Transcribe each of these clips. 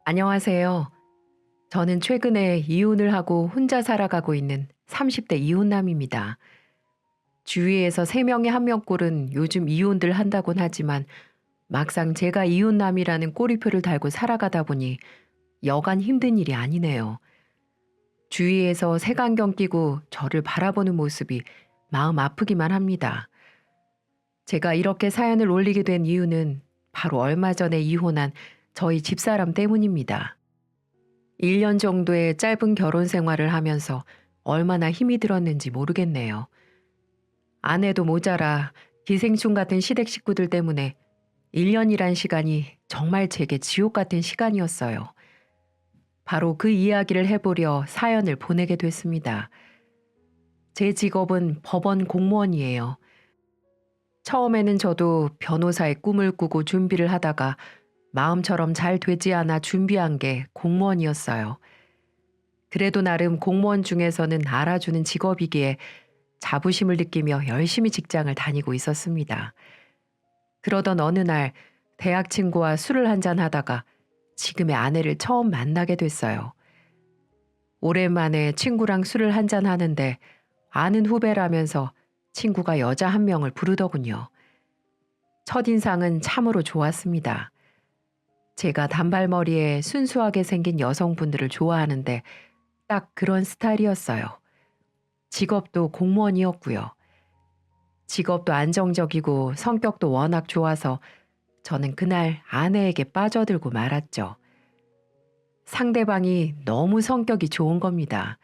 안녕하세요. 저는 최근에 이혼을 하고 혼자 살아가고 있는 30대 이혼남입니다. 주위에서 3명에 1명꼴은 요즘 이혼들 한다곤 하지만 막상 제가 이혼남이라는 꼬리표를 달고 살아가다 보니 여간 힘든 일이 아니네요. 주위에서 색안경 끼고 저를 바라보는 모습이 마음 아프기만 합니다. 제가 이렇게 사연을 올리게 된 이유는 바로 얼마 전에 이혼한 저희 집사람 때문입니다. 1년 정도의 짧은 결혼 생활을 하면서 얼마나 힘이 들었는지 모르겠네요. 아내도 모자라 기생충 같은 시댁 식구들 때문에 1년이란 시간이 정말 제게 지옥 같은 시간이었어요. 바로 그 이야기를 해보려 사연을 보내게 됐습니다. 제 직업은 법원 공무원이에요. 처음에는 저도 변호사의 꿈을 꾸고 준비를 하다가 마음처럼 잘 되지 않아 준비한 게 공무원이었어요. 그래도 나름 공무원 중에서는 알아주는 직업이기에 자부심을 느끼며 열심히 직장을 다니고 있었습니다. 그러던 어느 날 대학 친구와 술을 한잔 하다가 지금의 아내를 처음 만나게 됐어요. 오랜만에 친구랑 술을 한잔 하는데 아는 후배라면서 친구가 여자 한 명을 부르더군요. 첫인상은 참으로 좋았습니다. 제가 단발머리에 순수하게 생긴 여성분들을 좋아하는데 딱 그런 스타일이었어요. 직업도 공무원이었고요. 직업도 안정적이고 성격도 워낙 좋아서 저는 그날 아내에게 빠져들고 말았죠. 상대방이 너무 성격이 좋은 겁니다.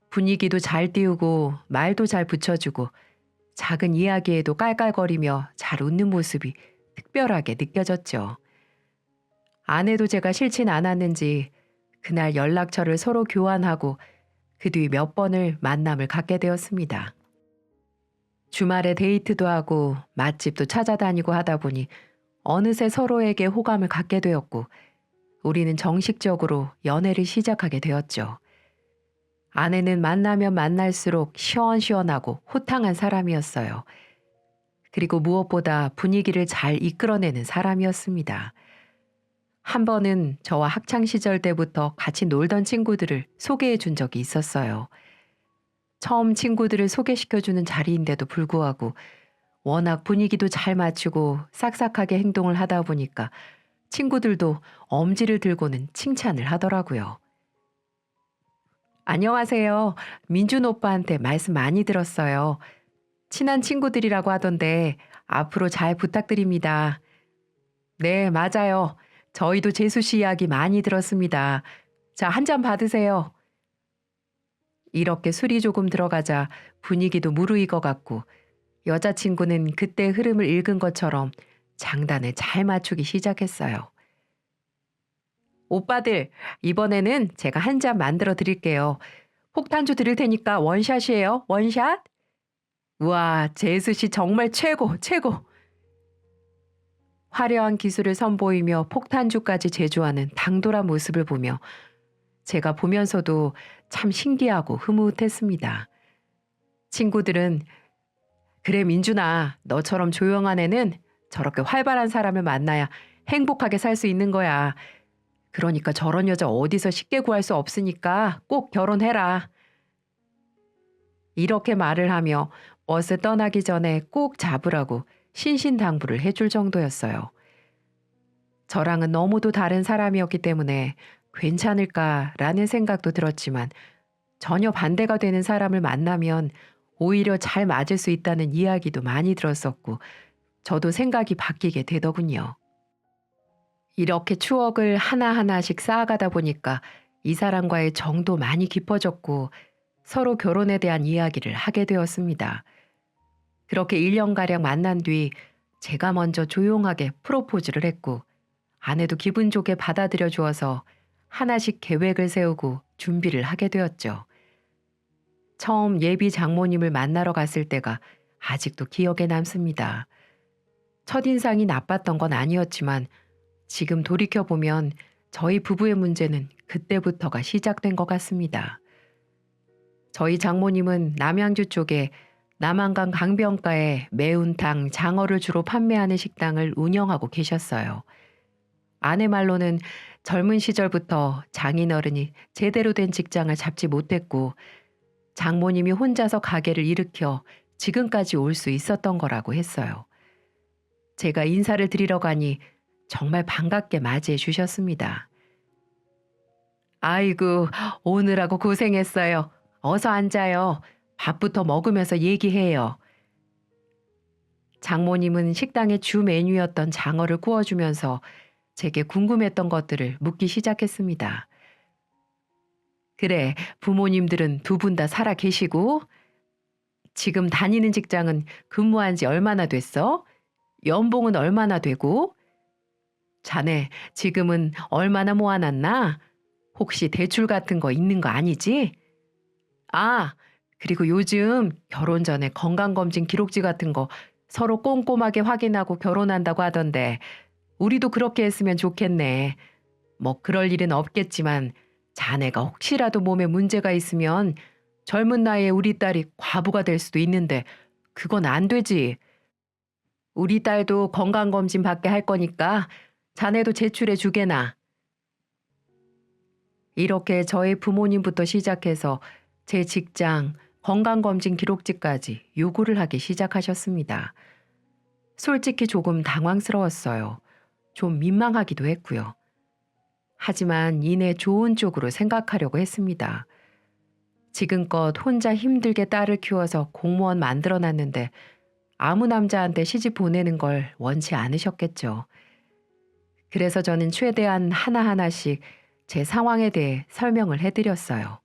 분위기도 잘 띄우고 말도 잘 붙여주고 작은 이야기에도 깔깔거리며 잘 웃는 모습이 특별하게 느껴졌죠. 아내도 제가 싫진 않았는지 그날 연락처를 서로 교환하고 그 뒤 몇 번을 만남을 갖게 되었습니다. 주말에 데이트도 하고 맛집도 찾아다니고 하다 보니 어느새 서로에게 호감을 갖게 되었고 우리는 정식적으로 연애를 시작하게 되었죠. 아내는 만나면 만날수록 시원시원하고 호탕한 사람이었어요. 그리고 무엇보다 분위기를 잘 이끌어내는 사람이었습니다. 한 번은 저와 학창시절 때부터 같이 놀던 친구들을 소개해 준 적이 있었어요. 처음 친구들을 소개시켜주는 자리인데도 불구하고 워낙 분위기도 잘 맞추고 싹싹하게 행동을 하다 보니까 친구들도 엄지를 들고는 칭찬을 하더라고요. 안녕하세요. 민준 오빠한테 말씀 많이 들었어요. 친한 친구들이라고 하던데 앞으로 잘 부탁드립니다. 네, 맞아요. 저희도 재수 씨 이야기 많이 들었습니다. 자, 한 잔 받으세요. 이렇게 술이 조금 들어가자 분위기도 무르익어갔고 여자친구는 그때 흐름을 읽은 것처럼 장단을 잘 맞추기 시작했어요. 오빠들, 이번에는 제가 한 잔 만들어 드릴게요. 폭탄주 드릴 테니까 원샷이에요. 원샷? 우와, 제수 씨 정말 최고, 최고. 화려한 기술을 선보이며 폭탄주까지 제조하는 당돌한 모습을 보며 제가 보면서도 참 신기하고 흐뭇했습니다. 친구들은 그래 민준아, 너처럼 조용한 애는 저렇게 활발한 사람을 만나야 행복하게 살 수 있는 거야. 그러니까 저런 여자 어디서 쉽게 구할 수 없으니까 꼭 결혼해라. 이렇게 말을 하며 버스 떠나기 전에 꼭 잡으라고 신신당부를 해줄 정도였어요. 저랑은 너무도 다른 사람이었기 때문에 괜찮을까라는 생각도 들었지만 전혀 반대가 되는 사람을 만나면 오히려 잘 맞을 수 있다는 이야기도 많이 들었었고 저도 생각이 바뀌게 되더군요. 이렇게 추억을 하나하나씩 쌓아가다 보니까 이 사람과의 정도 많이 깊어졌고 서로 결혼에 대한 이야기를 하게 되었습니다. 그렇게 1년가량 만난 뒤 제가 먼저 조용하게 프로포즈를 했고 아내도 기분 좋게 받아들여 주어서 하나씩 계획을 세우고 준비를 하게 되었죠. 처음 예비 장모님을 만나러 갔을 때가 아직도 기억에 남습니다. 첫인상이 나빴던 건 아니었지만 지금 돌이켜보면 저희 부부의 문제는 그때부터가 시작된 것 같습니다. 저희 장모님은 남양주 쪽에 남한강 강변가에 매운탕, 장어를 주로 판매하는 식당을 운영하고 계셨어요. 아내 말로는 젊은 시절부터 장인어른이 제대로 된 직장을 잡지 못했고 장모님이 혼자서 가게를 일으켜 지금까지 올 수 있었던 거라고 했어요. 제가 인사를 드리러 가니 정말 반갑게 맞이해 주셨습니다. 아이고, 오느라고 고생했어요. 어서 앉아요. 밥부터 먹으면서 얘기해요. 장모님은 식당의 주 메뉴였던 장어를 구워주면서 제게 궁금했던 것들을 묻기 시작했습니다. 그래, 부모님들은 두 분 다 살아 계시고, 지금 다니는 직장은 근무한 지 얼마나 됐어? 연봉은 얼마나 되고? 자네 지금은 얼마나 모아놨나? 혹시 대출 같은 거 있는 거 아니지? 아, 그리고 요즘 결혼 전에 건강검진 기록지 같은 거 서로 꼼꼼하게 확인하고 결혼한다고 하던데, 우리도 그렇게 했으면 좋겠네. 뭐 그럴 일은 없겠지만, 자네가 혹시라도 몸에 문제가 있으면 젊은 나이에 우리 딸이 과부가 될 수도 있는데, 그건 안 되지. 우리 딸도 건강검진 받게 할 거니까 자네도 제출해 주게나. 이렇게 저희 부모님부터 시작해서 제 직장, 건강검진 기록지까지 요구를 하기 시작하셨습니다. 솔직히 조금 당황스러웠어요. 좀 민망하기도 했고요. 하지만 이내 좋은 쪽으로 생각하려고 했습니다. 지금껏 혼자 힘들게 딸을 키워서 공무원 만들어놨는데 아무 남자한테 시집 보내는 걸 원치 않으셨겠죠. 그래서 저는 최대한 하나하나씩 제 상황에 대해 설명을 해드렸어요.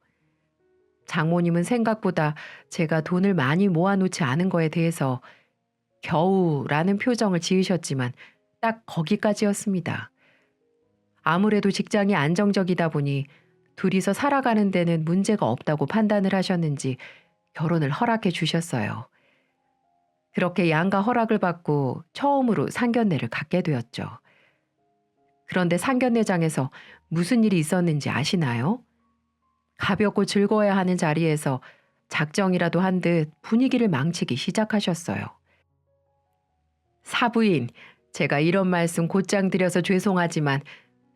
장모님은 생각보다 제가 돈을 많이 모아놓지 않은 거에 대해서 겨우라는 표정을 지으셨지만 딱 거기까지였습니다. 아무래도 직장이 안정적이다 보니 둘이서 살아가는 데는 문제가 없다고 판단을 하셨는지 결혼을 허락해 주셨어요. 그렇게 양가 허락을 받고 처음으로 상견례를 갖게 되었죠. 그런데 상견례장에서 무슨 일이 있었는지 아시나요? 가볍고 즐거워야 하는 자리에서 작정이라도 한 듯 분위기를 망치기 시작하셨어요. 사부인, 제가 이런 말씀 곧장 드려서 죄송하지만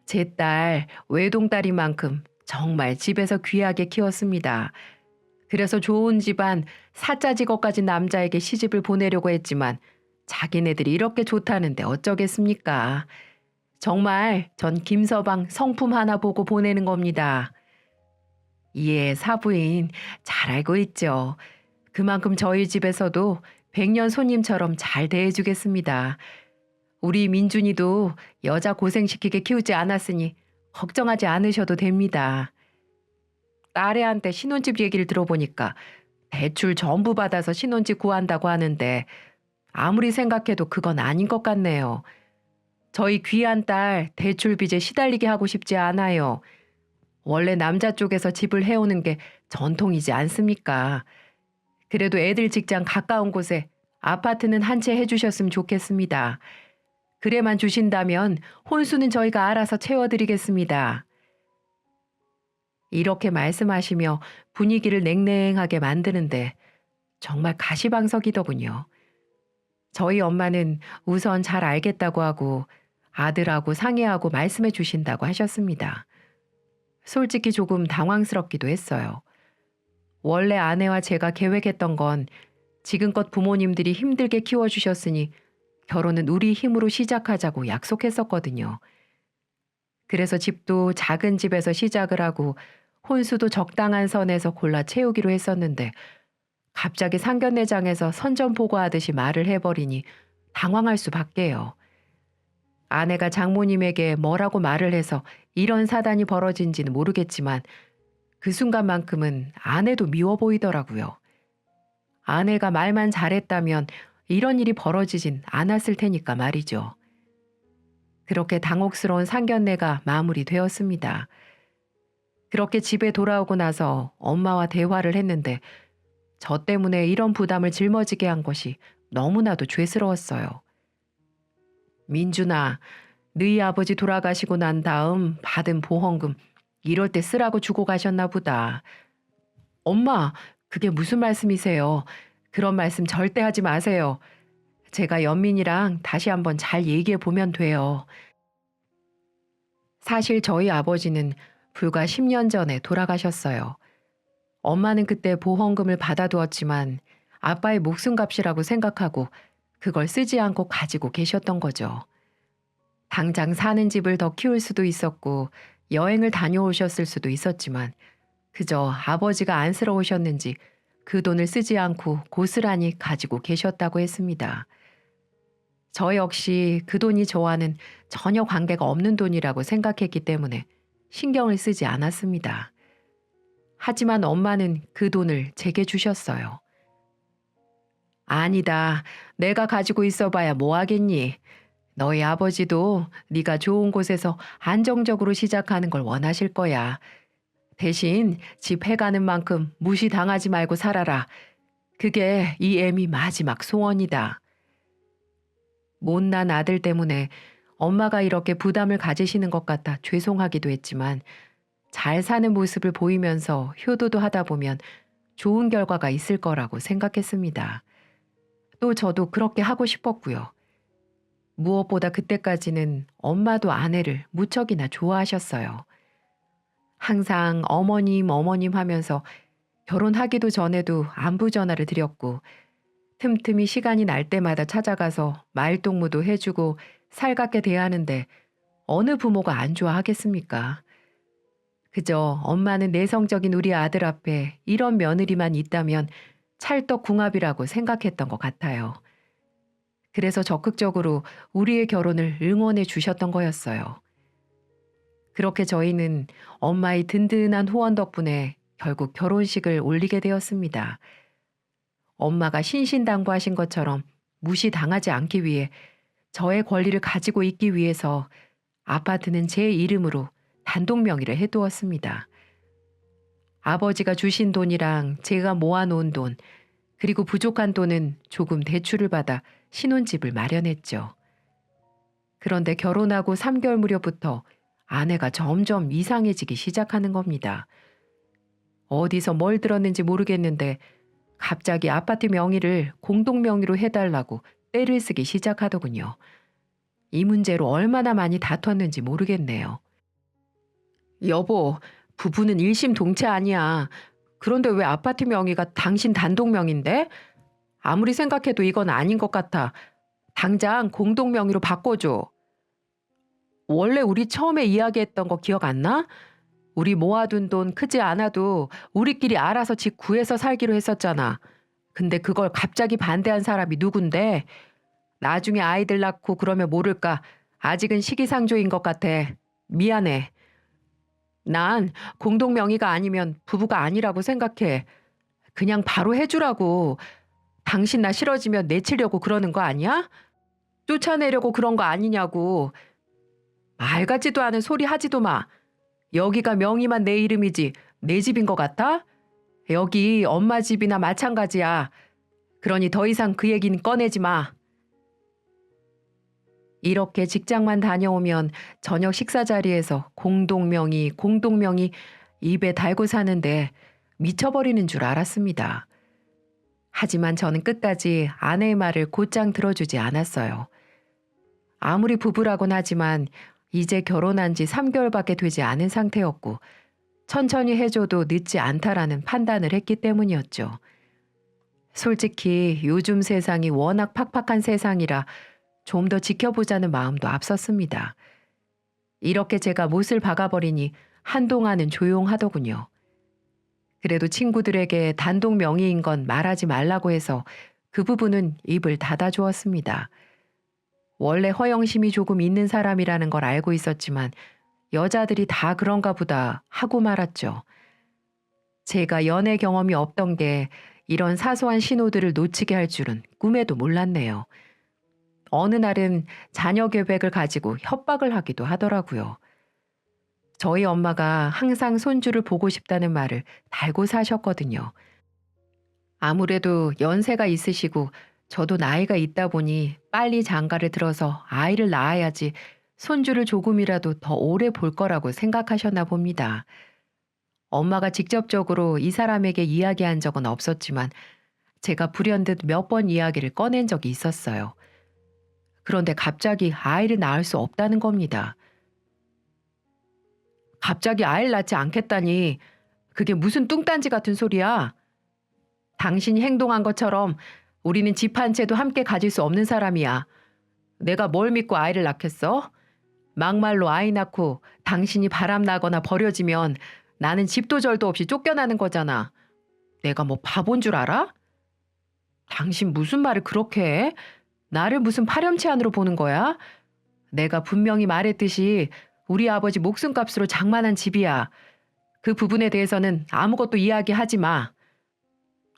제 딸 외동딸이만큼 정말 집에서 귀하게 키웠습니다. 그래서 좋은 집안 사짜 직업 가진 남자에게 시집을 보내려고 했지만 자기네들이 이렇게 좋다는데 어쩌겠습니까? 정말 전 김서방 성품 하나 보고 보내는 겁니다. 예, 사부인 잘 알고 있죠. 그만큼 저희 집에서도 백년 손님처럼 잘 대해주겠습니다. 우리 민준이도 여자 고생시키게 키우지 않았으니 걱정하지 않으셔도 됩니다. 딸애한테 신혼집 얘기를 들어보니까 대출 전부 받아서 신혼집 구한다고 하는데 아무리 생각해도 그건 아닌 것 같네요. 저희 귀한 딸 대출 빚에 시달리게 하고 싶지 않아요. 원래 남자 쪽에서 집을 해오는 게 전통이지 않습니까? 그래도 애들 직장 가까운 곳에 아파트는 한 채 해주셨으면 좋겠습니다. 그래만 주신다면 혼수는 저희가 알아서 채워드리겠습니다. 이렇게 말씀하시며 분위기를 냉랭하게 만드는데 정말 가시방석이더군요. 저희 엄마는 우선 잘 알겠다고 하고 아들하고 상의하고 말씀해 주신다고 하셨습니다. 솔직히 조금 당황스럽기도 했어요. 원래 아내와 제가 계획했던 건 지금껏 부모님들이 힘들게 키워주셨으니 결혼은 우리 힘으로 시작하자고 약속했었거든요. 그래서 집도 작은 집에서 시작을 하고 혼수도 적당한 선에서 골라 채우기로 했었는데 갑자기 상견례장에서 선전포고하듯이 말을 해버리니 당황할 수밖에요. 아내가 장모님에게 뭐라고 말을 해서 이런 사단이 벌어진지는 모르겠지만 그 순간만큼은 아내도 미워 보이더라고요. 아내가 말만 잘했다면 이런 일이 벌어지진 않았을 테니까 말이죠. 그렇게 당혹스러운 상견례가 마무리되었습니다. 그렇게 집에 돌아오고 나서 엄마와 대화를 했는데 저 때문에 이런 부담을 짊어지게 한 것이 너무나도 죄스러웠어요. 민준아, 너희 아버지 돌아가시고 난 다음 받은 보험금 이럴 때 쓰라고 주고 가셨나 보다. 엄마, 그게 무슨 말씀이세요? 그런 말씀 절대 하지 마세요. 제가 연민이랑 다시 한번 잘 얘기해 보면 돼요. 사실 저희 아버지는 불과 10년 전에 돌아가셨어요. 엄마는 그때 보험금을 받아두었지만 아빠의 목숨값이라고 생각하고 그걸 쓰지 않고 가지고 계셨던 거죠. 당장 사는 집을 더 키울 수도 있었고 여행을 다녀오셨을 수도 있었지만 그저 아버지가 안쓰러우셨는지 그 돈을 쓰지 않고 고스란히 가지고 계셨다고 했습니다. 저 역시 그 돈이 저와는 전혀 관계가 없는 돈이라고 생각했기 때문에 신경을 쓰지 않았습니다. 하지만 엄마는 그 돈을 제게 주셨어요. 아니다. 내가 가지고 있어봐야 뭐 하겠니? 너희 아버지도 네가 좋은 곳에서 안정적으로 시작하는 걸 원하실 거야. 대신 집 해가는 만큼 무시당하지 말고 살아라. 그게 이 애미 마지막 소원이다. 못난 아들 때문에 엄마가 이렇게 부담을 가지시는 것 같아 죄송하기도 했지만 잘 사는 모습을 보이면서 효도도 하다 보면 좋은 결과가 있을 거라고 생각했습니다. 또 저도 그렇게 하고 싶었고요. 무엇보다 그때까지는 엄마도 아내를 무척이나 좋아하셨어요. 항상 어머님, 어머님 하면서 결혼하기도 전에도 안부 전화를 드렸고 틈틈이 시간이 날 때마다 찾아가서 말동무도 해주고 살갑게 대하는데 어느 부모가 안 좋아하겠습니까? 그저 엄마는 내성적인 우리 아들 앞에 이런 며느리만 있다면 찰떡궁합이라고 생각했던 것 같아요. 그래서 적극적으로 우리의 결혼을 응원해 주셨던 거였어요. 그렇게 저희는 엄마의 든든한 후원 덕분에 결국 결혼식을 올리게 되었습니다. 엄마가 신신당부하신 것처럼 무시당하지 않기 위해 저의 권리를 가지고 있기 위해서 아파트는 제 이름으로 단독 명의를 해두었습니다. 아버지가 주신 돈이랑 제가 모아놓은 돈, 그리고 부족한 돈은 조금 대출을 받아 신혼집을 마련했죠. 그런데 결혼하고 3개월 무렵부터 아내가 점점 이상해지기 시작하는 겁니다. 어디서 뭘 들었는지 모르겠는데 갑자기 아파트 명의를 공동 명의로 해달라고 떼를 쓰기 시작하더군요. 이 문제로 얼마나 많이 다퉜는지 모르겠네요. 여보, 부부는 일심동체 아니야. 그런데 왜 아파트 명의가 당신 단독 명의인데? 아무리 생각해도 이건 아닌 것 같아. 당장 공동 명의로 바꿔줘. 원래 우리 처음에 이야기했던 거 기억 안 나? 우리 모아둔 돈 크지 않아도 우리끼리 알아서 집 구해서 살기로 했었잖아. 근데 그걸 갑자기 반대한 사람이 누군데? 나중에 아이들 낳고 그러면 모를까. 아직은 시기상조인 것 같아. 미안해. 난 공동 명의가 아니면 부부가 아니라고 생각해. 그냥 바로 해주라고. 당신 나 싫어지면 내치려고 그러는 거 아니야? 쫓아내려고 그런 거 아니냐고. 말 같지도 않은 소리 하지도 마. 여기가 명의만 내 이름이지 내 집인 것 같아? 여기 엄마 집이나 마찬가지야. 그러니 더 이상 그 얘기는 꺼내지 마. 이렇게 직장만 다녀오면 저녁 식사 자리에서 공동명의, 공동명의 입에 달고 사는데 미쳐버리는 줄 알았습니다. 하지만 저는 끝까지 아내의 말을 곧장 들어주지 않았어요. 아무리 부부라곤 하지만 이제 결혼한 지 3개월밖에 되지 않은 상태였고 천천히 해줘도 늦지 않다라는 판단을 했기 때문이었죠. 솔직히 요즘 세상이 워낙 팍팍한 세상이라 좀 더 지켜보자는 마음도 앞섰습니다. 이렇게 제가 못을 박아버리니 한동안은 조용하더군요. 그래도 친구들에게 단독 명의인 건 말하지 말라고 해서 그 부분은 입을 닫아주었습니다. 원래 허영심이 조금 있는 사람이라는 걸 알고 있었지만 여자들이 다 그런가 보다 하고 말았죠. 제가 연애 경험이 없던 게 이런 사소한 신호들을 놓치게 할 줄은 꿈에도 몰랐네요. 어느 날은 자녀 계획을 가지고 협박을 하기도 하더라고요. 저희 엄마가 항상 손주를 보고 싶다는 말을 달고 사셨거든요. 아무래도 연세가 있으시고 저도 나이가 있다 보니 빨리 장가를 들어서 아이를 낳아야지 손주를 조금이라도 더 오래 볼 거라고 생각하셨나 봅니다. 엄마가 직접적으로 이 사람에게 이야기한 적은 없었지만 제가 불현듯 몇 번 이야기를 꺼낸 적이 있었어요. 그런데 갑자기 아이를 낳을 수 없다는 겁니다. 갑자기 아이를 낳지 않겠다니 그게 무슨 뚱딴지 같은 소리야. 당신이 행동한 것처럼 우리는 집 한 채도 함께 가질 수 없는 사람이야. 내가 뭘 믿고 아이를 낳겠어? 막말로 아이 낳고 당신이 바람나거나 버려지면 나는 집도 절도 없이 쫓겨나는 거잖아. 내가 뭐 바본 줄 알아? 당신 무슨 말을 그렇게 해? 나를 무슨 파렴치한으로 보는 거야? 내가 분명히 말했듯이 우리 아버지 목숨값으로 장만한 집이야. 그 부분에 대해서는 아무것도 이야기하지 마.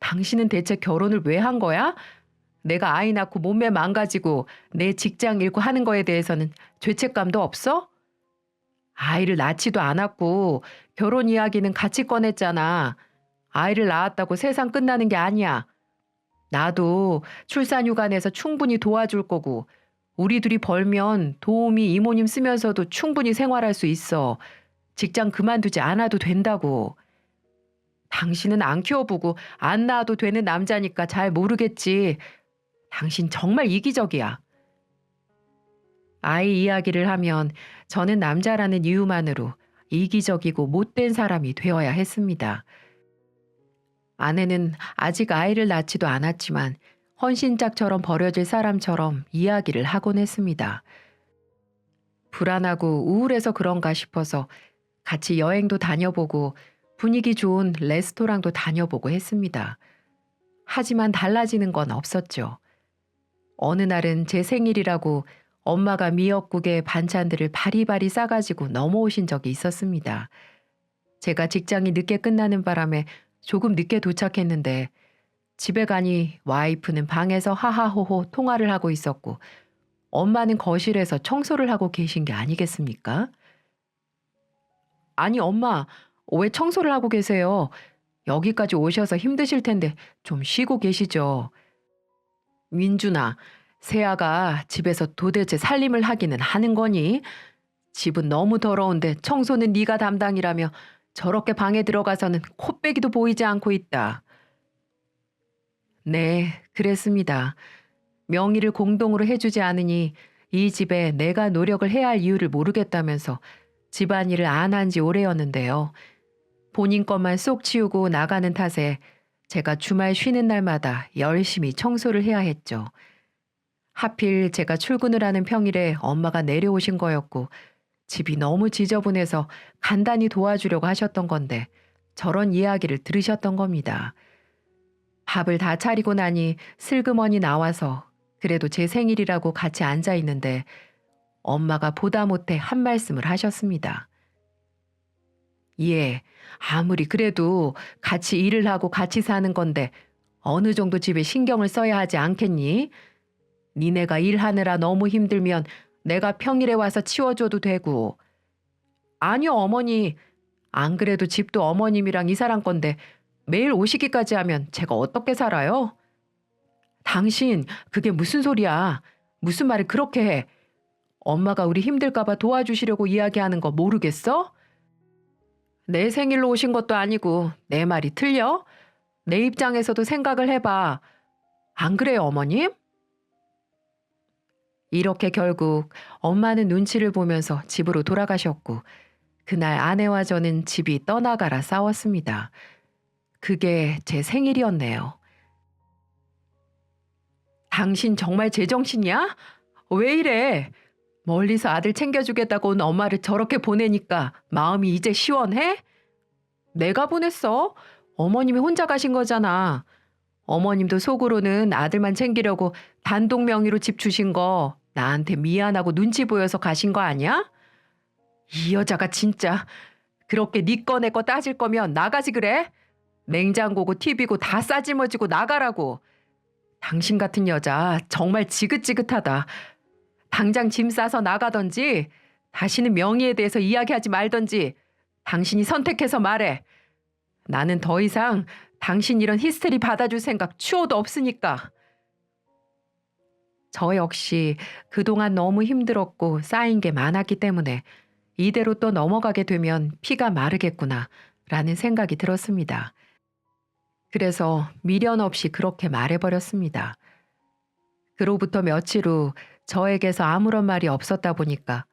당신은 대체 결혼을 왜 한 거야? 내가 아이 낳고 몸매 망가지고 내 직장 잃고 하는 거에 대해서는 죄책감도 없어? 아이를 낳지도 않았고 결혼 이야기는 같이 꺼냈잖아. 아이를 낳았다고 세상 끝나는 게 아니야. 나도 출산휴가 내서 충분히 도와줄 거고 우리 둘이 벌면 도우미 이모님 쓰면서도 충분히 생활할 수 있어. 직장 그만두지 않아도 된다고. 당신은 안 키워보고 안 낳아도 되는 남자니까 잘 모르겠지. 당신 정말 이기적이야. 아이 이야기를 하면 저는 남자라는 이유만으로 이기적이고 못된 사람이 되어야 했습니다. 아내는 아직 아이를 낳지도 않았지만 헌신짝처럼 버려질 사람처럼 이야기를 하곤 했습니다. 불안하고 우울해서 그런가 싶어서 같이 여행도 다녀보고 분위기 좋은 레스토랑도 다녀보고 했습니다. 하지만 달라지는 건 없었죠. 어느 날은 제 생일이라고 엄마가 미역국에 반찬들을 바리바리 싸가지고 넘어오신 적이 있었습니다. 제가 직장이 늦게 끝나는 바람에 조금 늦게 도착했는데 집에 가니 와이프는 방에서 하하호호 통화를 하고 있었고 엄마는 거실에서 청소를 하고 계신 게 아니겠습니까? 아니 엄마, 왜 청소를 하고 계세요? 여기까지 오셔서 힘드실 텐데 좀 쉬고 계시죠. 민준아, 세아가 집에서 도대체 살림을 하기는 하는 거니? 집은 너무 더러운데 청소는 네가 담당이라며 저렇게 방에 들어가서는 코빼기도 보이지 않고 있다. 네, 그랬습니다. 명의를 공동으로 해주지 않으니 이 집에 내가 노력을 해야 할 이유를 모르겠다면서 집안일을 안 한 지 오래였는데요. 본인 것만 쏙 치우고 나가는 탓에 제가 주말 쉬는 날마다 열심히 청소를 해야 했죠. 하필 제가 출근을 하는 평일에 엄마가 내려오신 거였고 집이 너무 지저분해서 간단히 도와주려고 하셨던 건데 저런 이야기를 들으셨던 겁니다. 밥을 다 차리고 나니 슬그머니 나와서 그래도 제 생일이라고 같이 앉아 있는데 엄마가 보다 못해 한 말씀을 하셨습니다. 예, 아무리 그래도 같이 일을 하고 같이 사는 건데 어느 정도 집에 신경을 써야 하지 않겠니? 니네가 일하느라 너무 힘들면 내가 평일에 와서 치워줘도 되고. 아니요, 어머니. 안 그래도 집도 어머님이랑 이사람 건데 매일 오시기까지 하면 제가 어떻게 살아요? 당신, 그게 무슨 소리야? 무슨 말을 그렇게 해? 엄마가 우리 힘들까봐 도와주시려고 이야기하는 거 모르겠어? 내 생일로 오신 것도 아니고 내 말이 틀려? 내 입장에서도 생각을 해봐. 안 그래요, 어머님? 이렇게 결국 엄마는 눈치를 보면서 집으로 돌아가셨고 그날 아내와 저는 집이 떠나가라 싸웠습니다. 그게 제 생일이었네요. 당신 정말 제정신이야? 왜 이래? 멀리서 아들 챙겨주겠다고 온 엄마를 저렇게 보내니까 마음이 이제 시원해? 내가 보냈어. 어머님이 혼자 가신 거잖아. 어머님도 속으로는 아들만 챙기려고 단독 명의로 집 주신 거 나한테 미안하고 눈치 보여서 가신 거 아니야? 이 여자가 진짜 그렇게 네 거 내 거 따질 거면 나가지 그래? 냉장고고 TV고 다 싸질머지고 나가라고. 당신 같은 여자 정말 지긋지긋하다. 당장 짐 싸서 나가던지 다시는 명의에 대해서 이야기하지 말던지 당신이 선택해서 말해. 나는 더 이상 당신 이런 히스테리 받아줄 생각 추호도 없으니까. 저 역시 그동안 너무 힘들었고 쌓인 게 많았기 때문에 이대로 또 넘어가게 되면 피가 마르겠구나 라는 생각이 들었습니다. 그래서 미련 없이 그렇게 말해버렸습니다. 그로부터 며칠 후 저에게서 아무런 말이 없었다 보니까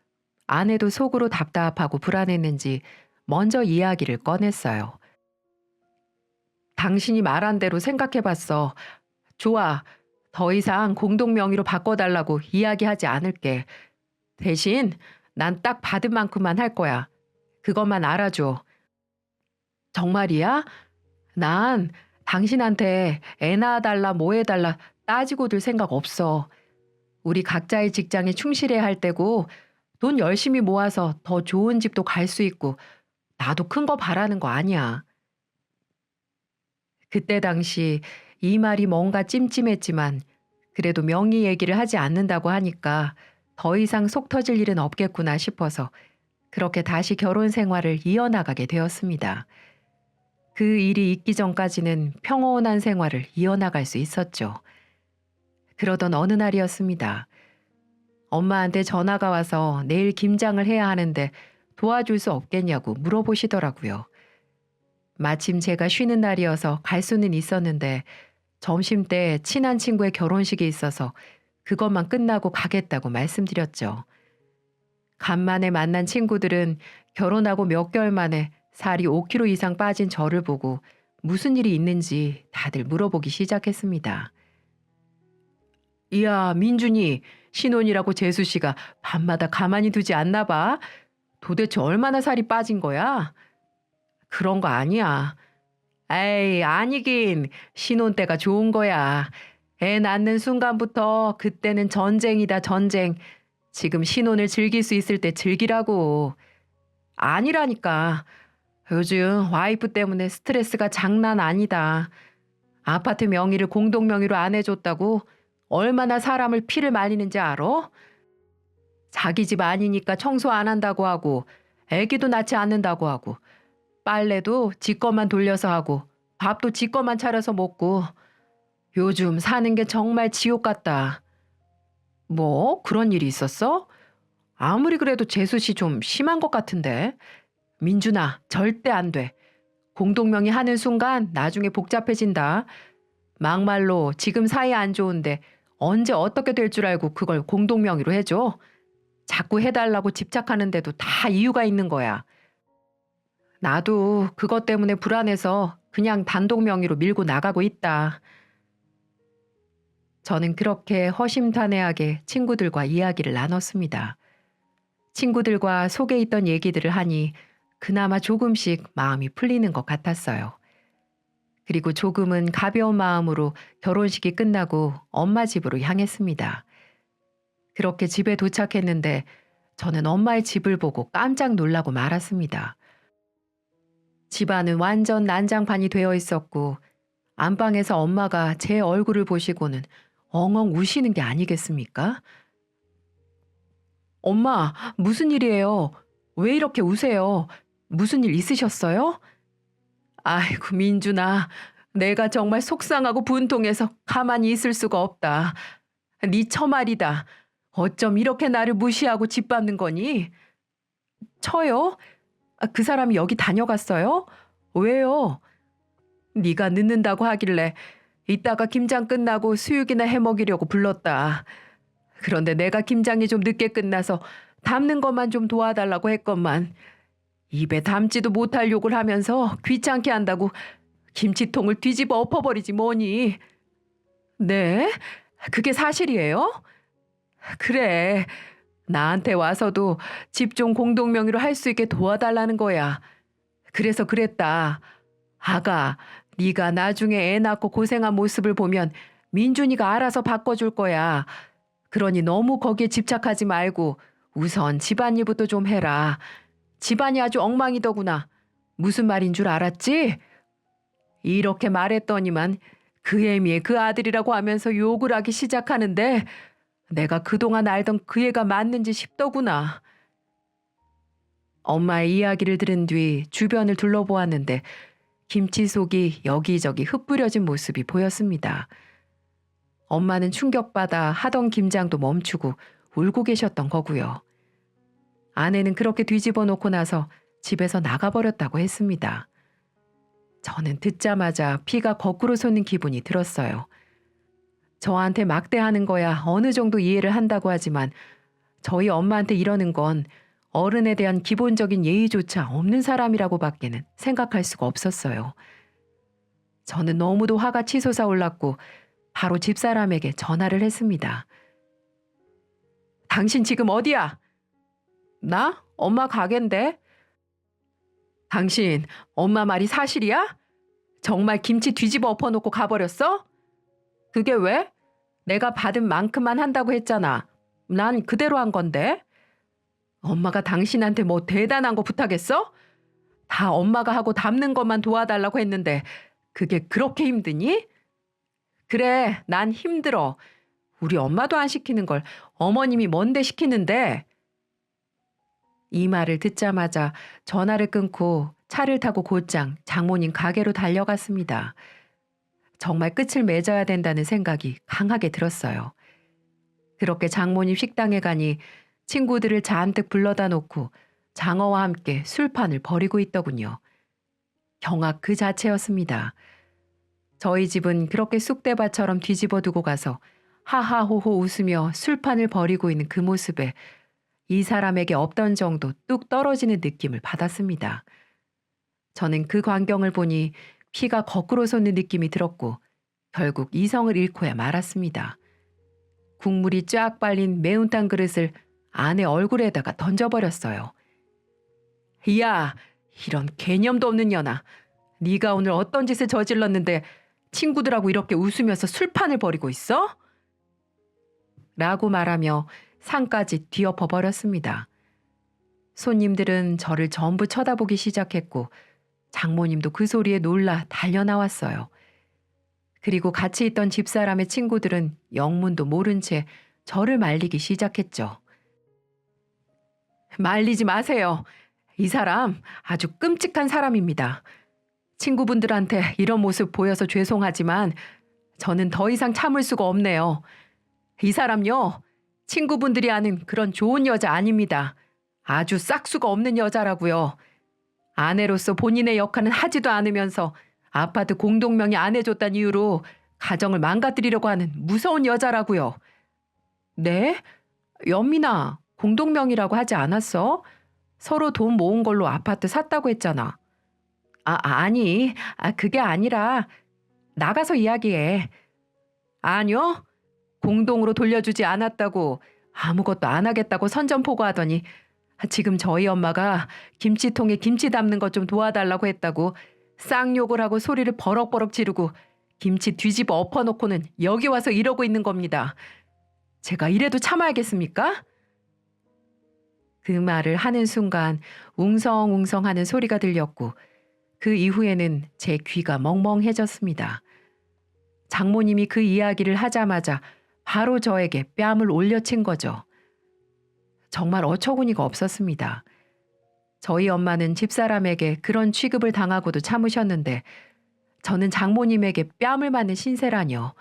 아내도 속으로 답답하고 불안했는지 먼저 이야기를 꺼냈어요. 당신이 말한 대로 생각해봤어. 좋아. 더 이상 공동명의로 바꿔달라고 이야기하지 않을게. 대신 난 딱 받은 만큼만 할 거야. 그것만 알아줘. 정말이야? 난 당신한테 애 낳아달라 뭐 해달라 따지고 들 생각 없어. 우리 각자의 직장에 충실해야 할 때고 돈 열심히 모아서 더 좋은 집도 갈 수 있고 나도 큰 거 바라는 거 아니야. 그때 당시 이 말이 뭔가 찜찜했지만 그래도 명의 얘기를 하지 않는다고 하니까 더 이상 속 터질 일은 없겠구나 싶어서 그렇게 다시 결혼 생활을 이어나가게 되었습니다. 그 일이 있기 전까지는 평온한 생활을 이어나갈 수 있었죠. 그러던 어느 날이었습니다. 엄마한테 전화가 와서 내일 김장을 해야 하는데 도와줄 수 없겠냐고 물어보시더라고요. 마침 제가 쉬는 날이어서 갈 수는 있었는데 점심때 친한 친구의 결혼식이 있어서 그것만 끝나고 가겠다고 말씀드렸죠. 간만에 만난 친구들은 결혼하고 몇 개월 만에 살이 5kg 이상 빠진 저를 보고 무슨 일이 있는지 다들 물어보기 시작했습니다. 이야, 민준이, 신혼이라고 재수 씨가 밤마다 가만히 두지 않나 봐. 도대체 얼마나 살이 빠진 거야? 그런 거 아니야. 에이, 아니긴. 신혼 때가 좋은 거야. 애 낳는 순간부터 그때는 전쟁이다, 전쟁. 지금 신혼을 즐길 수 있을 때 즐기라고. 아니라니까. 요즘 와이프 때문에 스트레스가 장난 아니다. 아파트 명의를 공동 명의로 안 해줬다고 얼마나 사람을 피를 말리는지 알아? 자기 집 아니니까 청소 안 한다고 하고 애기도 낳지 않는다고 하고 빨래도 지 것만 돌려서 하고 밥도 지 것만 차려서 먹고 요즘 사는 게 정말 지옥 같다. 뭐 그런 일이 있었어? 아무리 그래도 재수 씨 좀 심한 것 같은데. 민준아, 절대 안 돼. 공동명의 하는 순간 나중에 복잡해진다. 막말로 지금 사이 안 좋은데 언제 어떻게 될 줄 알고 그걸 공동명의로 해줘. 자꾸 해달라고 집착하는데도 다 이유가 있는 거야. 나도 그것 때문에 불안해서 그냥 단독 명의로 밀고 나가고 있다. 저는 그렇게 허심탄회하게 친구들과 이야기를 나눴습니다. 친구들과 속에 있던 얘기들을 하니 그나마 조금씩 마음이 풀리는 것 같았어요. 그리고 조금은 가벼운 마음으로 결혼식이 끝나고 엄마 집으로 향했습니다. 그렇게 집에 도착했는데 저는 엄마의 집을 보고 깜짝 놀라고 말았습니다. 집안은 완전 난장판이 되어 있었고 안방에서 엄마가 제 얼굴을 보시고는 엉엉 우시는 게 아니겠습니까? 엄마, 무슨 일이에요? 왜 이렇게 우세요? 무슨 일 있으셨어요? 아이고, 민준아, 내가 정말 속상하고 분통해서 가만히 있을 수가 없다. 네 처말이다. 어쩜 이렇게 나를 무시하고 짓밟는 거니? 처요? 그 사람이 여기 다녀갔어요? 왜요? 네가 늦는다고 하길래 이따가 김장 끝나고 수육이나 해 먹이려고 불렀다. 그런데 내가 김장이 좀 늦게 끝나서 담는 것만 좀 도와달라고 했건만 입에 담지도 못할 욕을 하면서 귀찮게 한다고 김치통을 뒤집어 엎어버리지 뭐니. 네? 그게 사실이에요? 그래. 나한테 와서도 집 좀 공동명의로 할 수 있게 도와달라는 거야. 그래서 그랬다. 아가, 네가 나중에 애 낳고 고생한 모습을 보면 민준이가 알아서 바꿔줄 거야. 그러니 너무 거기에 집착하지 말고 우선 집안일부터 좀 해라. 집안이 아주 엉망이더구나. 무슨 말인 줄 알았지? 이렇게 말했더니만 그 애미의 그 아들이라고 하면서 욕을 하기 시작하는데 내가 그동안 알던 그 애가 맞는지 싶더구나. 엄마의 이야기를 들은 뒤 주변을 둘러보았는데 김치 속이 여기저기 흩뿌려진 모습이 보였습니다. 엄마는 충격받아 하던 김장도 멈추고 울고 계셨던 거고요. 아내는 그렇게 뒤집어 놓고 나서 집에서 나가버렸다고 했습니다. 저는 듣자마자 피가 거꾸로 솟는 기분이 들었어요. 저한테 막대하는 거야 어느 정도 이해를 한다고 하지만 저희 엄마한테 이러는 건 어른에 대한 기본적인 예의조차 없는 사람이라고밖에는 생각할 수가 없었어요. 저는 너무도 화가 치솟아 올랐고 바로 집사람에게 전화를 했습니다. 당신 지금 어디야? 나? 엄마 가게인데. 당신 엄마 말이 사실이야? 정말 김치 뒤집어 엎어놓고 가버렸어? 그게 왜? 내가 받은 만큼만 한다고 했잖아. 난 그대로 한 건데. 엄마가 당신한테 뭐 대단한 거 부탁했어? 다 엄마가 하고 담는 것만 도와달라고 했는데 그게 그렇게 힘드니? 그래, 난 힘들어. 우리 엄마도 안 시키는 걸 어머님이 뭔데 시키는데. 이 말을 듣자마자 전화를 끊고 차를 타고 곧장 장모님 가게로 달려갔습니다. 정말 끝을 맺어야 된다는 생각이 강하게 들었어요. 그렇게 장모님 식당에 가니 친구들을 잔뜩 불러다 놓고 장어와 함께 술판을 벌이고 있더군요. 경악 그 자체였습니다. 저희 집은 그렇게 쑥대밭처럼 뒤집어 두고 가서 하하호호 웃으며 술판을 벌이고 있는 그 모습에 이 사람에게 없던 정도 뚝 떨어지는 느낌을 받았습니다. 저는 그 광경을 보니 피가 거꾸로 솟는 느낌이 들었고 결국 이성을 잃고야 말았습니다. 국물이 쫙 빨린 매운탕 그릇을 아내 얼굴에다가 던져버렸어요. 야, 이런 개념도 없는 년아. 네가 오늘 어떤 짓을 저질렀는데 친구들하고 이렇게 웃으면서 술판을 벌이고 있어? 라고 말하며 상까지 뒤엎어 버렸습니다. 손님들은 저를 전부 쳐다보기 시작했고 장모님도 그 소리에 놀라 달려나왔어요. 그리고 같이 있던 집사람의 친구들은 영문도 모른 채 저를 말리기 시작했죠. 말리지 마세요. 이 사람 아주 끔찍한 사람입니다. 친구분들한테 이런 모습 보여서 죄송하지만 저는 더 이상 참을 수가 없네요. 이 사람요, 친구분들이 아는 그런 좋은 여자 아닙니다. 아주 싹수가 없는 여자라고요. 아내로서 본인의 역할은 하지도 않으면서 아파트 공동명의 안 해줬다는 이유로 가정을 망가뜨리려고 하는 무서운 여자라고요. 네? 연민아, 공동명의라고 하지 않았어? 서로 돈 모은 걸로 아파트 샀다고 했잖아. 아니, 그게 아니라 나가서 이야기해. 아니요, 공동으로 돌려주지 않았다고 아무것도 안 하겠다고 선전포고하더니 지금 저희 엄마가 김치통에 김치 담는 것 좀 도와달라고 했다고 쌍욕을 하고 소리를 버럭버럭 지르고 김치 뒤집어 엎어놓고는 여기 와서 이러고 있는 겁니다. 제가 이래도 참아야겠습니까? 그 말을 하는 순간 웅성웅성하는 소리가 들렸고 그 이후에는 제 귀가 멍멍해졌습니다. 장모님이 그 이야기를 하자마자 바로 저에게 뺨을 올려친 거죠. 정말 어처구니가 없었습니다. 저희 엄마는 집사람에게 그런 취급을 당하고도 참으셨는데 저는 장모님에게 뺨을 맞는 신세라뇨.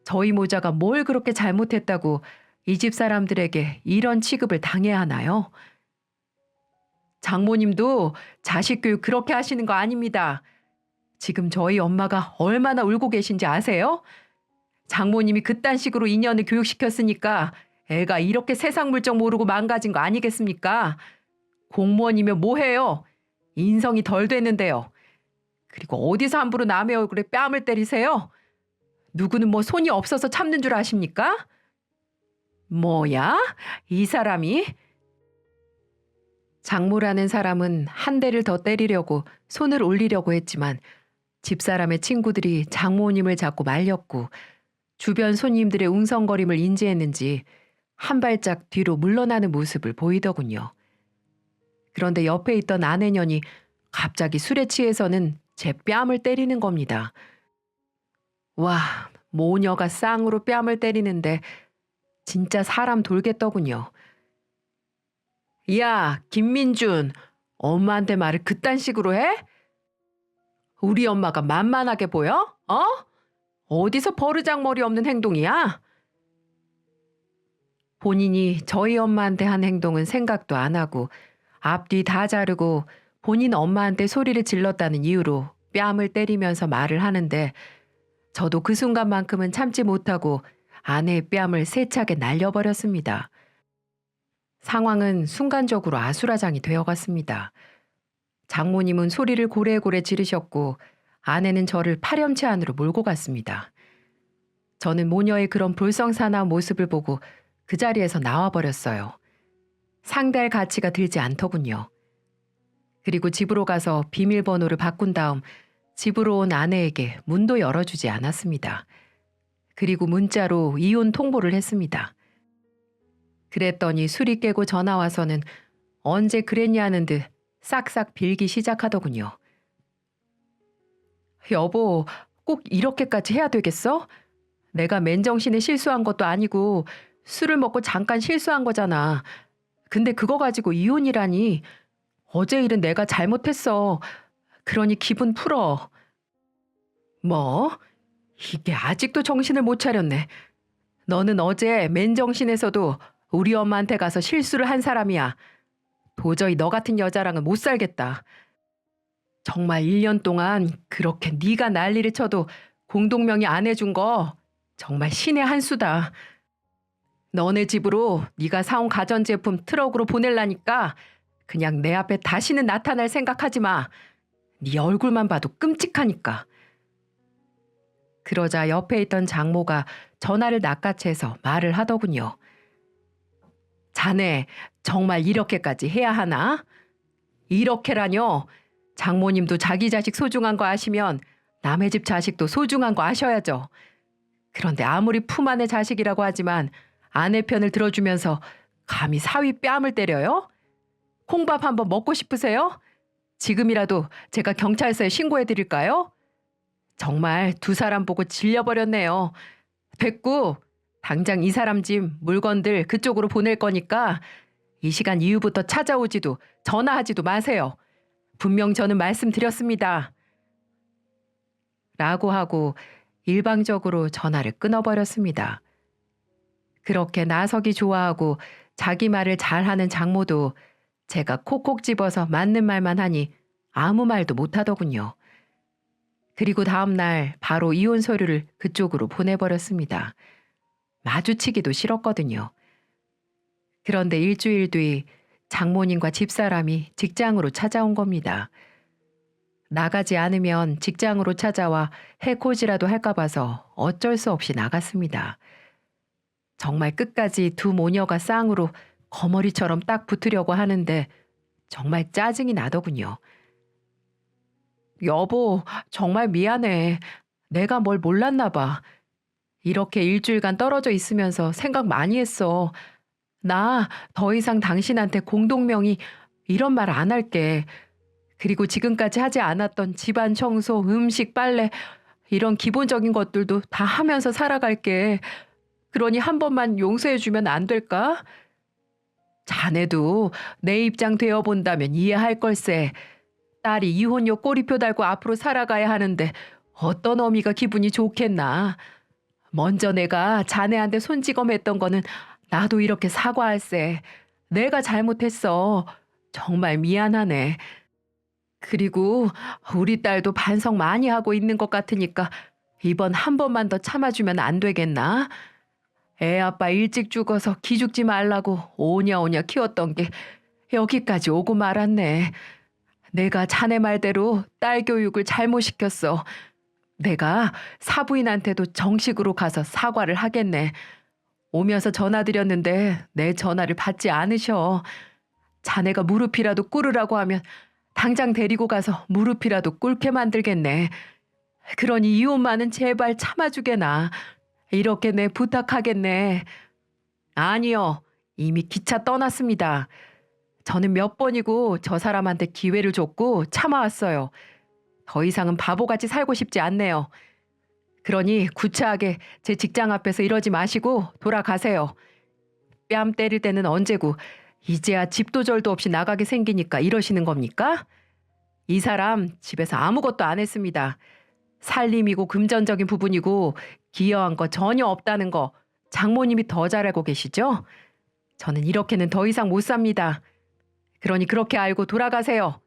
저희 모자가 뭘 그렇게 잘못했다고 이 집 사람들에게 이런 취급을 당해야 하나요? 장모님도 자식 교육 그렇게 하시는 거 아닙니다. 지금 저희 엄마가 얼마나 울고 계신지 아세요? 장모님이 그딴 식으로 인연을 교육시켰으니까 애가 이렇게 세상 물정 모르고 망가진 거 아니겠습니까? 공무원이면 뭐해요? 인성이 덜 됐는데요. 그리고 어디서 함부로 남의 얼굴에 뺨을 때리세요? 누구는 뭐 손이 없어서 참는 줄 아십니까? 뭐야? 이 사람이? 장모라는 사람은 한 대를 더 때리려고 손을 올리려고 했지만 집사람의 친구들이 장모님을 잡고 말렸고 주변 손님들의 웅성거림을 인지했는지 한 발짝 뒤로 물러나는 모습을 보이더군요. 그런데 옆에 있던 아내년이 갑자기 술에 취해서는 제 뺨을 때리는 겁니다. 와, 모녀가 쌍으로 뺨을 때리는데 진짜 사람 돌겠더군요. 야, 김민준, 엄마한테 말을 그딴 식으로 해? 우리 엄마가 만만하게 보여? 어? 어디서 버르장머리 없는 행동이야? 본인이 저희 엄마한테 한 행동은 생각도 안 하고 앞뒤 다 자르고 본인 엄마한테 소리를 질렀다는 이유로 뺨을 때리면서 말을 하는데 저도 그 순간만큼은 참지 못하고 아내의 뺨을 세차게 날려버렸습니다. 상황은 순간적으로 아수라장이 되어갔습니다. 장모님은 소리를 고래고래 지르셨고 아내는 저를 파렴치 안으로 몰고 갔습니다. 저는 모녀의 그런 볼썽사나운 모습을 보고 그 자리에서 나와버렸어요. 상대할 가치가 들지 않더군요. 그리고 집으로 가서 비밀번호를 바꾼 다음 집으로 온 아내에게 문도 열어주지 않았습니다. 그리고 문자로 이혼 통보를 했습니다. 그랬더니 술이 깨고 전화 와서는 언제 그랬냐는 듯 싹싹 빌기 시작하더군요. 여보, 꼭 이렇게까지 해야 되겠어? 내가 맨정신에 실수한 것도 아니고 술을 먹고 잠깐 실수한 거잖아. 근데 그거 가지고 이혼이라니. 어제 일은 내가 잘못했어. 그러니 기분 풀어. 뭐? 이게 아직도 정신을 못 차렸네. 너는 어제 맨정신에서도 우리 엄마한테 가서 실수를 한 사람이야. 도저히 너 같은 여자랑은 못 살겠다. 정말 1년 동안 그렇게 네가 난리를 쳐도 공동명의 안 해준 거 정말 신의 한 수다. 너네 집으로 네가 사온 가전제품 트럭으로 보낼라니까 그냥 내 앞에 다시는 나타날 생각하지 마. 네 얼굴만 봐도 끔찍하니까. 그러자 옆에 있던 장모가 전화를 낚아채서 말을 하더군요. 자네 정말 이렇게까지 해야 하나? 이렇게라뇨. 장모님도 자기 자식 소중한 거 아시면 남의 집 자식도 소중한 거 아셔야죠. 그런데 아무리 품 안의 자식이라고 하지만 아내 편을 들어주면서 감히 사위 뺨을 때려요? 콩밥 한번 먹고 싶으세요? 지금이라도 제가 경찰서에 신고해드릴까요? 정말 두 사람 보고 질려버렸네요. 됐고 당장 이 사람 집 물건들 그쪽으로 보낼 거니까 이 시간 이후부터 찾아오지도 전화하지도 마세요. 분명 저는 말씀드렸습니다. 라고 하고 일방적으로 전화를 끊어버렸습니다. 그렇게 나서기 좋아하고 자기 말을 잘하는 장모도 제가 콕콕 집어서 맞는 말만 하니 아무 말도 못하더군요. 그리고 다음 날 바로 이혼 서류를 그쪽으로 보내버렸습니다. 마주치기도 싫었거든요. 그런데 일주일 뒤 장모님과 집사람이 직장으로 찾아온 겁니다. 나가지 않으면 직장으로 찾아와 해코지라도 할까 봐서 어쩔 수 없이 나갔습니다. 정말 끝까지 두 모녀가 쌍으로 거머리처럼 딱 붙으려고 하는데 정말 짜증이 나더군요. 여보, 정말 미안해. 내가 뭘 몰랐나 봐. 이렇게 일주일간 떨어져 있으면서 생각 많이 했어. 나 더 이상 당신한테 공동명의 이런 말 안 할게. 그리고 지금까지 하지 않았던 집안 청소, 음식, 빨래 이런 기본적인 것들도 다 하면서 살아갈게. 그러니 한 번만 용서해주면 안 될까? 자네도 내 입장 되어본다면 이해할 걸세. 딸이 이혼료 꼬리표 달고 앞으로 살아가야 하는데 어떤 어미가 기분이 좋겠나. 먼저 내가 자네한테 손찌검했던 거는 나도 이렇게 사과할세. 내가 잘못했어. 정말 미안하네. 그리고 우리 딸도 반성 많이 하고 있는 것 같으니까 이번 한 번만 더 참아주면 안 되겠나? 애 아빠 일찍 죽어서 기죽지 말라고 오냐오냐 키웠던 게 여기까지 오고 말았네. 내가 자네 말대로 딸 교육을 잘못 시켰어. 내가 사부인한테도 정식으로 가서 사과를 하겠네. 오면서 전화드렸는데 내 전화를 받지 않으셔. 자네가 무릎이라도 꿇으라고 하면 당장 데리고 가서 무릎이라도 꿇게 만들겠네. 그러니 이혼만은 제발 참아주게나. 이렇게 내 부탁하겠네. 아니요. 이미 기차 떠났습니다. 저는 몇 번이고 저 사람한테 기회를 줬고 참아왔어요. 더 이상은 바보같이 살고 싶지 않네요. 그러니 구차하게 제 직장 앞에서 이러지 마시고 돌아가세요. 뺨 때릴 때는 언제고 이제야 집도 절도 없이 나가게 생기니까 이러시는 겁니까? 이 사람 집에서 아무것도 안 했습니다. 살림이고 금전적인 부분이고 기여한 거 전혀 없다는 거 장모님이 더 잘 알고 계시죠? 저는 이렇게는 더 이상 못 삽니다. 그러니 그렇게 알고 돌아가세요.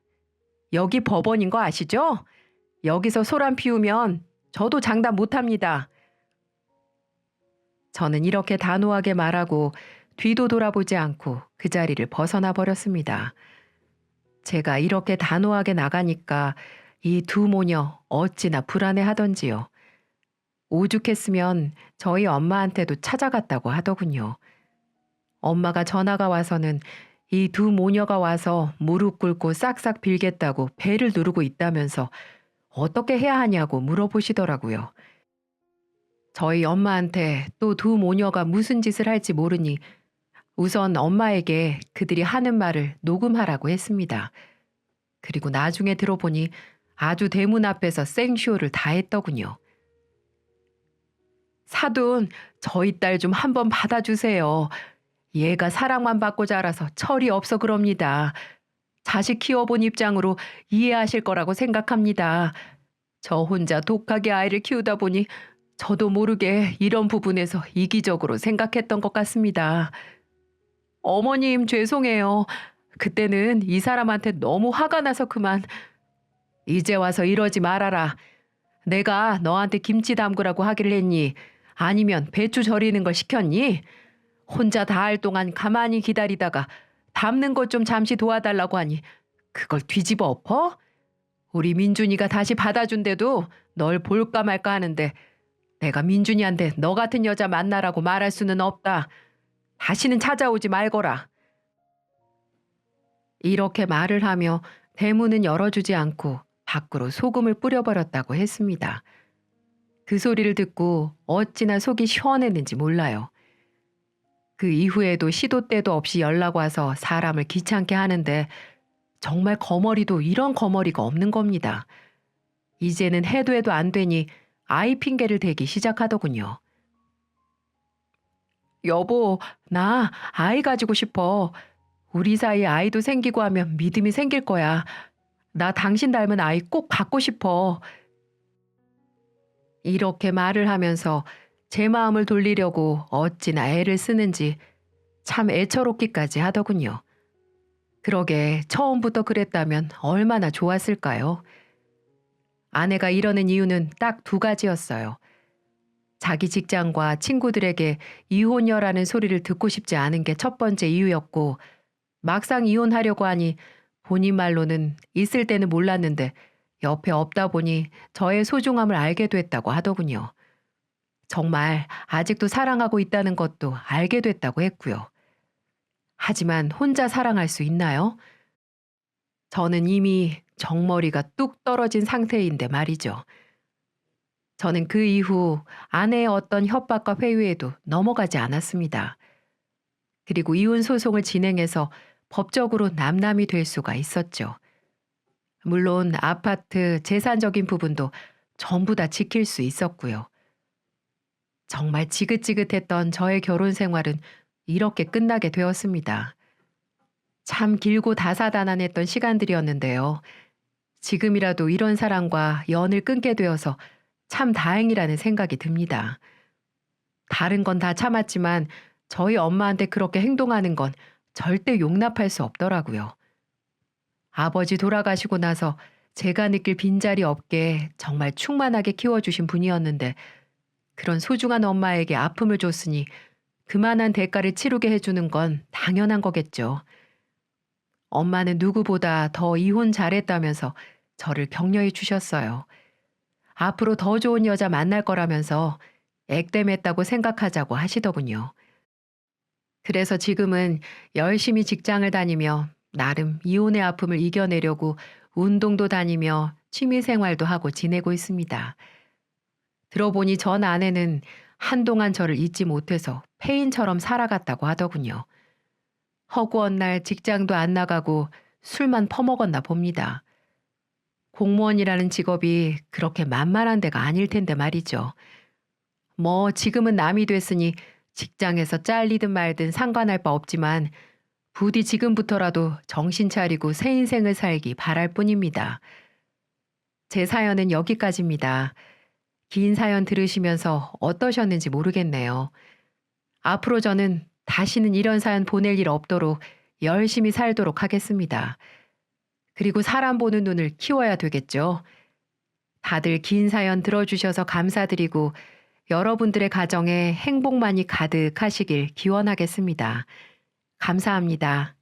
여기 법원인 거 아시죠? 여기서 소란 피우면 저도 장담 못합니다. 저는 이렇게 단호하게 말하고 뒤도 돌아보지 않고 그 자리를 벗어나 버렸습니다. 제가 이렇게 단호하게 나가니까 이 두 모녀 어찌나 불안해하던지요. 오죽했으면 저희 엄마한테도 찾아갔다고 하더군요. 엄마가 전화가 와서는 이 두 모녀가 와서 무릎 꿇고 싹싹 빌겠다고 배를 누르고 있다면서 어떻게 해야 하냐고 물어보시더라고요. 저희 엄마한테 또 두 모녀가 무슨 짓을 할지 모르니 우선 엄마에게 그들이 하는 말을 녹음하라고 했습니다. 그리고 나중에 들어보니 아주 대문 앞에서 생쇼를 다 했더군요. 사돈, 저희 딸 좀 한번 받아주세요. 얘가 사랑만 받고 자라서 철이 없어 그럽니다. 자식 키워본 입장으로 이해하실 거라고 생각합니다. 저 혼자 독하게 아이를 키우다 보니 저도 모르게 이런 부분에서 이기적으로 생각했던 것 같습니다. 어머님 죄송해요. 그때는 이 사람한테 너무 화가 나서 그만. 이제 와서 이러지 말아라. 내가 너한테 김치 담그라고 하기를 했니? 아니면 배추 절이는 걸 시켰니? 혼자 다 할 동안 가만히 기다리다가 담는 것 좀 잠시 도와달라고 하니 그걸 뒤집어 엎어? 우리 민준이가 다시 받아준대도 널 볼까 말까 하는데 내가 민준이한테 너 같은 여자 만나라고 말할 수는 없다. 다시는 찾아오지 말거라. 이렇게 말을 하며 대문은 열어주지 않고 밖으로 소금을 뿌려버렸다고 했습니다. 그 소리를 듣고 어찌나 속이 시원했는지 몰라요. 그 이후에도 시도 때도 없이 연락 와서 사람을 귀찮게 하는데 정말 거머리도 이런 거머리가 없는 겁니다. 이제는 해도 안 되니 아이 핑계를 대기 시작하더군요. 여보, 나 아이 가지고 싶어. 우리 사이에 아이도 생기고 하면 믿음이 생길 거야. 나 당신 닮은 아이 꼭 갖고 싶어. 이렇게 말을 하면서 제 마음을 돌리려고 어찌나 애를 쓰는지 참 애처롭기까지 하더군요. 그러게 처음부터 그랬다면 얼마나 좋았을까요? 아내가 이러는 이유는 딱 두 가지였어요. 자기 직장과 친구들에게 이혼녀라는 소리를 듣고 싶지 않은 게 첫 번째 이유였고, 막상 이혼하려고 하니 본인 말로는 있을 때는 몰랐는데 옆에 없다 보니 저의 소중함을 알게 됐다고 하더군요. 정말 아직도 사랑하고 있다는 것도 알게 됐다고 했고요. 하지만 혼자 사랑할 수 있나요? 저는 이미 정머리가 뚝 떨어진 상태인데 말이죠. 저는 그 이후 아내의 어떤 협박과 회유에도 넘어가지 않았습니다. 그리고 이혼 소송을 진행해서 법적으로 남남이 될 수가 있었죠. 물론 아파트 재산적인 부분도 전부 다 지킬 수 있었고요. 정말 지긋지긋했던 저의 결혼 생활은 이렇게 끝나게 되었습니다. 참 길고 다사다난했던 시간들이었는데요. 지금이라도 이런 사람과 연을 끊게 되어서 참 다행이라는 생각이 듭니다. 다른 건 다 참았지만 저희 엄마한테 그렇게 행동하는 건 절대 용납할 수 없더라고요. 아버지 돌아가시고 나서 제가 느낄 빈자리 없게 정말 충만하게 키워주신 분이었는데 그런 소중한 엄마에게 아픔을 줬으니 그만한 대가를 치르게 해주는 건 당연한 거겠죠. 엄마는 누구보다 더 이혼 잘했다면서 저를 격려해 주셨어요. 앞으로 더 좋은 여자 만날 거라면서 액땜했다고 생각하자고 하시더군요. 그래서 지금은 열심히 직장을 다니며 나름 이혼의 아픔을 이겨내려고 운동도 다니며 취미 생활도 하고 지내고 있습니다. 들어보니 전 아내는 한동안 저를 잊지 못해서 폐인처럼 살아갔다고 하더군요. 허구한 날 직장도 안 나가고 술만 퍼먹었나 봅니다. 공무원이라는 직업이 그렇게 만만한 데가 아닐 텐데 말이죠. 뭐 지금은 남이 됐으니 직장에서 잘리든 말든 상관할 바 없지만 부디 지금부터라도 정신 차리고 새 인생을 살기 바랄 뿐입니다. 제 사연은 여기까지입니다. 긴 사연 들으시면서 어떠셨는지 모르겠네요. 앞으로 저는 다시는 이런 사연 보낼 일 없도록 열심히 살도록 하겠습니다. 그리고 사람 보는 눈을 키워야 되겠죠. 다들 긴 사연 들어주셔서 감사드리고 여러분들의 가정에 행복만이 가득하시길 기원하겠습니다. 감사합니다.